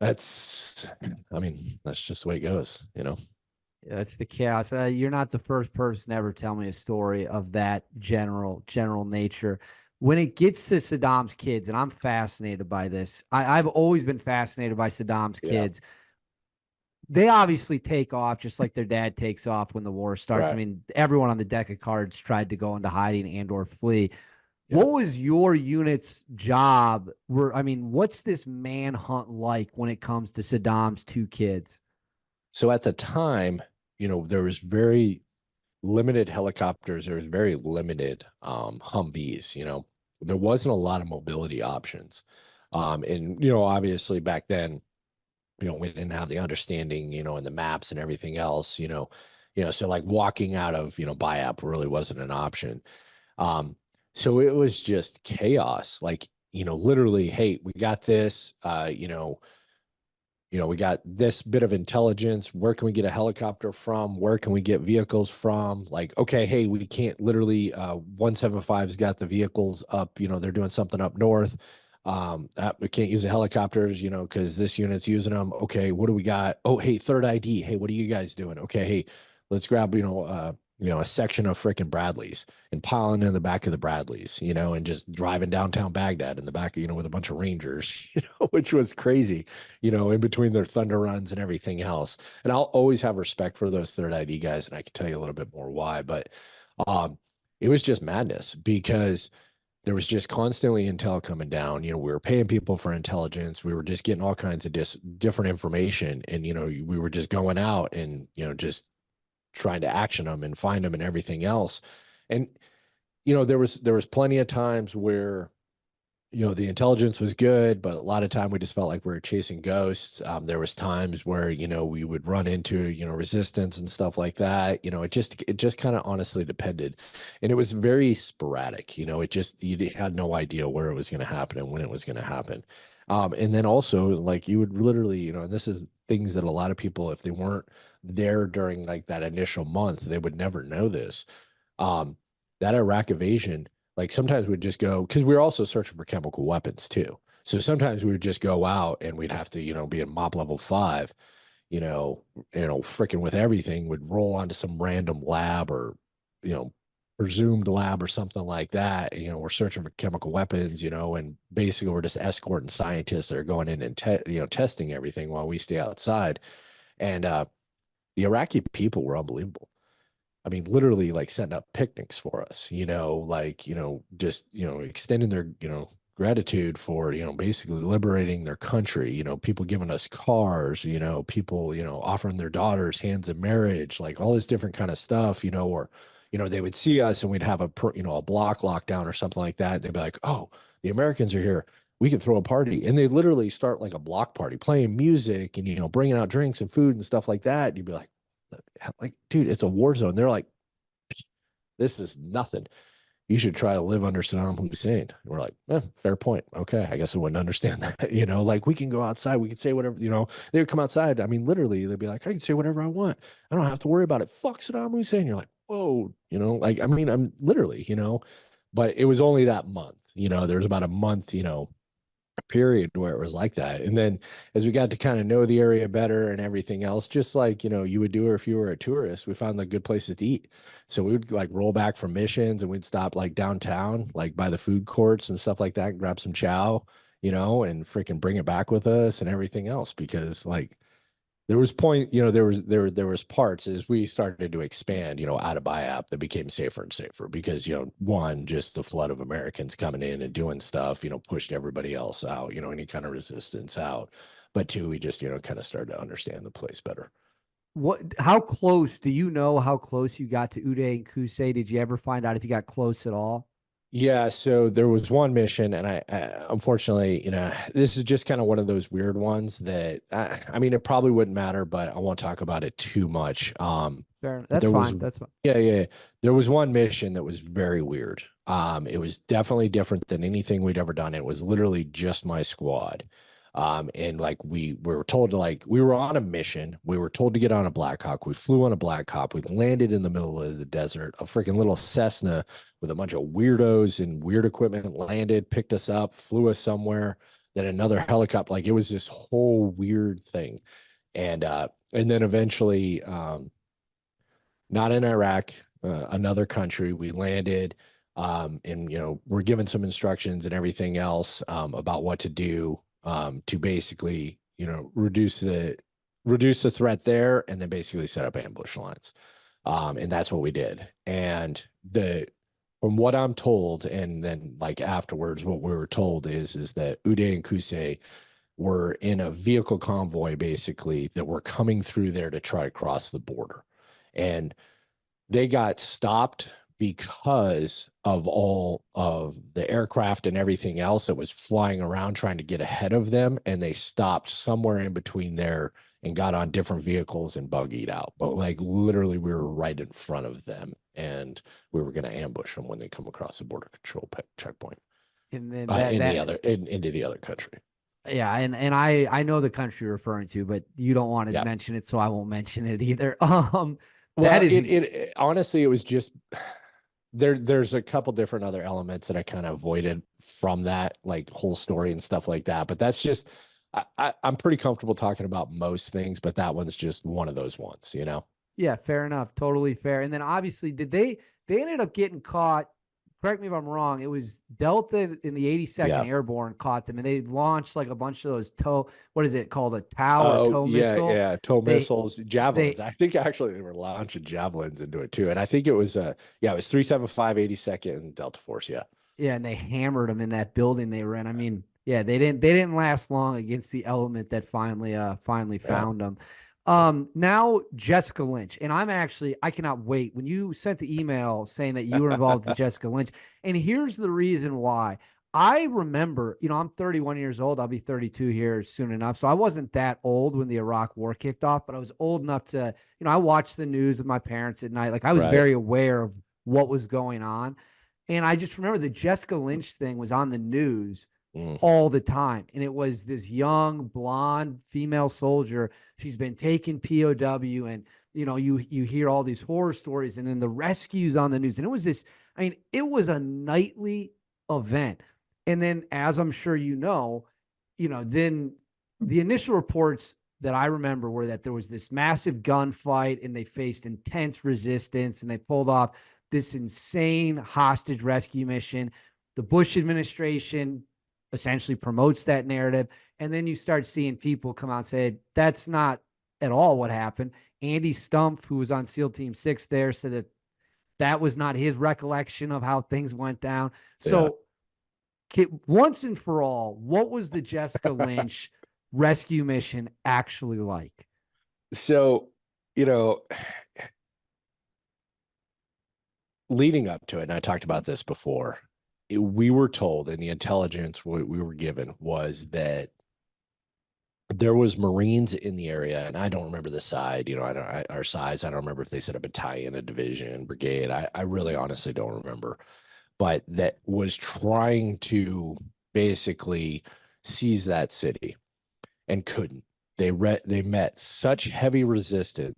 That's, I mean, that's just the way it goes, you know? That's the chaos. You're not the first person to ever tell me a story of that general nature. When it gets to Saddam's kids, and I'm fascinated by this, I've always been fascinated by Saddam's Yeah. kids. They obviously take off just like their dad takes off when the war starts. I Right. mean, everyone on the deck of cards tried to go into hiding and or flee. Yeah. What was your unit's job? I mean, what's this manhunt like when it comes to Saddam's two kids? So at the time, there was very limited helicopters. There was very limited Humvees, there wasn't a lot of mobility options. And, obviously back then, we didn't have the understanding, and the maps and everything else, so like walking out of, BIAP really wasn't an option. Um, so it was just chaos. Like, literally, hey, we got this, we got this bit of intelligence. Where can we get a helicopter from? Where can we get vehicles from? Like, okay, hey, we can't literally, 175's got the vehicles up, they're doing something up north. We can't use the helicopters, because this unit's using them. Okay, what do we got? Oh, hey, third ID. Hey, what are you guys doing? Okay, hey, let's grab, a section of freaking Bradleys and piling in the back of the Bradleys, and just driving downtown Baghdad in the back, with a bunch of Rangers, which was crazy, in between their thunder runs and everything else. And I'll always have respect for those third ID guys, and I can tell you a little bit more why. But um, it was just madness because there was just constantly intel coming down. We were paying people for intelligence. We were just getting all kinds of different information, and we were just going out and just trying to action them and find them and everything else. And there was plenty of times where the intelligence was good, but a lot of time we just felt like we were chasing ghosts. There was times where, we would run into, resistance and stuff like that. It just kind of honestly depended. And it was very sporadic. You had no idea where it was going to happen and when it was going to happen. And then also like you would literally, and this is things that a lot of people, if they weren't there during like that initial month, they would never know this. Um, that Iraq invasion, like sometimes we'd just go because we were also searching for chemical weapons too. So sometimes we would just go out and we'd have to, be in mop level 5, freaking with everything, would roll onto some random lab or, you know, presumed lab or something like that. We're searching for chemical weapons, and basically we're just escorting scientists that are going in and testing everything while we stay outside. And the Iraqi people were unbelievable. I mean, literally like setting up picnics for us, like, just, extending their, gratitude for, basically liberating their country, people giving us cars, people, offering their daughters hands in marriage, like all this different kind of stuff, or, they would see us and we'd have a block lockdown or something like that. They'd be like, oh, the Americans are here. We can throw a party. And they literally start like a block party, playing music and, bringing out drinks and food and stuff like that. And you'd be like, dude, it's a war zone. They're like, this is nothing. You should try to live under Saddam Hussein. And we're like, fair point. Okay, I guess I wouldn't understand that. Like we can go outside, we can say whatever, they would come outside. I mean, literally, they'd be like, I can say whatever I want. I don't have to worry about it. Fuck Saddam Hussein. You're like, whoa, like, I mean, I'm literally, but it was only that month, there was about a month, period where it was like that. And then as we got to kind of know the area better and everything else, just like, you would do if you were a tourist, we found like good places to eat. So we would like roll back from missions and we'd stop like downtown, like by the food courts and stuff like that, and grab some chow, and freaking bring it back with us and everything else. Because like there was point, there was parts as we started to expand, out of BIAP that became safer and safer because, one, just the flood of Americans coming in and doing stuff, pushed everybody else out, any kind of resistance out. But two, we just, kind of started to understand the place better. How close do you know how close you got to Uday and Qusay? Did you ever find out if you got close at all? Yeah, so there was one mission, and unfortunately, this is just kind of one of those weird ones that I mean, it probably wouldn't matter, but I won't talk about it too much. Fair, But that's there was, fine. That's fine. yeah, yeah, there was one mission that was very weird. It was definitely different than anything we'd ever done. It was literally just my squad. And like we were told to like we were on a mission. We were told to get on a Black Hawk. We flew on a Black Hawk. We landed in the middle of the desert. A freaking little Cessna with a bunch of weirdos and weird equipment landed, picked us up, flew us somewhere. then another helicopter. Like it was this whole weird thing. And then eventually, not in Iraq, another country, we landed, and we're given some instructions and everything else, about what to do, to basically, reduce the threat there, and then basically set up ambush lines. And that's what we did. And from what I'm told, and then like afterwards, what we were told is that Uday and Qusay were in a vehicle convoy, basically, that were coming through there to try to cross the border. And they got stopped because of all of the aircraft and everything else that was flying around trying to get ahead of them. And they stopped somewhere in between there and got on different vehicles and buggied out. But like literally, we were right in front of them, and we were going to ambush them when they come across the border control checkpoint, And then into the other country. yeah, and I know the country you're referring to, but you don't want to Yeah. mention it, so I won't mention it either. Well, it honestly, it was just there's a couple different other elements that I kind of avoided from that, like whole story and stuff like that. But that's just I'm pretty comfortable talking about most things, but that one's just one of those ones, you know? Yeah, fair enough. Totally fair. And then obviously, they ended up getting caught. Correct me if I'm wrong. It was Delta in the 82nd Airborne caught them, and they launched like a bunch of those what is it called, a TOW or tow missile? Yeah, tow missiles, javelins. I think actually they were launching javelins into it too. And I think it was it was 375 82nd Delta Force, yeah. Yeah, and they hammered them in that building they were in. I mean, yeah, they didn't last long against the element that finally found them. Now Jessica Lynch, and I cannot wait. When you sent the email saying that you were involved with Jessica Lynch, and here's the reason why. I remember, I'm 31 years old. I'll be 32 here soon enough. So I wasn't that old when the Iraq war kicked off, but I was old enough to, I watched the news with my parents at night. Like I was very aware of what was going on. And I just remember the Jessica Lynch thing was on the news all the time. And it was this young, blonde female soldier. She's been taken POW, and, you hear all these horror stories, and then the rescues on the news. And it was it was a nightly event. And then, as I'm sure then the initial reports that I remember were that there was this massive gunfight, and they faced intense resistance, and they pulled off this insane hostage rescue mission. The Bush administration essentially promotes that narrative. And then you start seeing people come out and say, that's not at all what happened. Andy Stumpf, who was on SEAL Team 6 there, said that was not his recollection of how things went down. So once and for all, what was the Jessica Lynch rescue mission actually like? So, leading up to it, and I talked about this before, we were told, and the intelligence we were given was that there was Marines in the area, and I don't remember the side, our size. I don't remember if they said a battalion, a division, brigade. I really honestly don't remember, but that was trying to basically seize that city and couldn't. They met such heavy resistance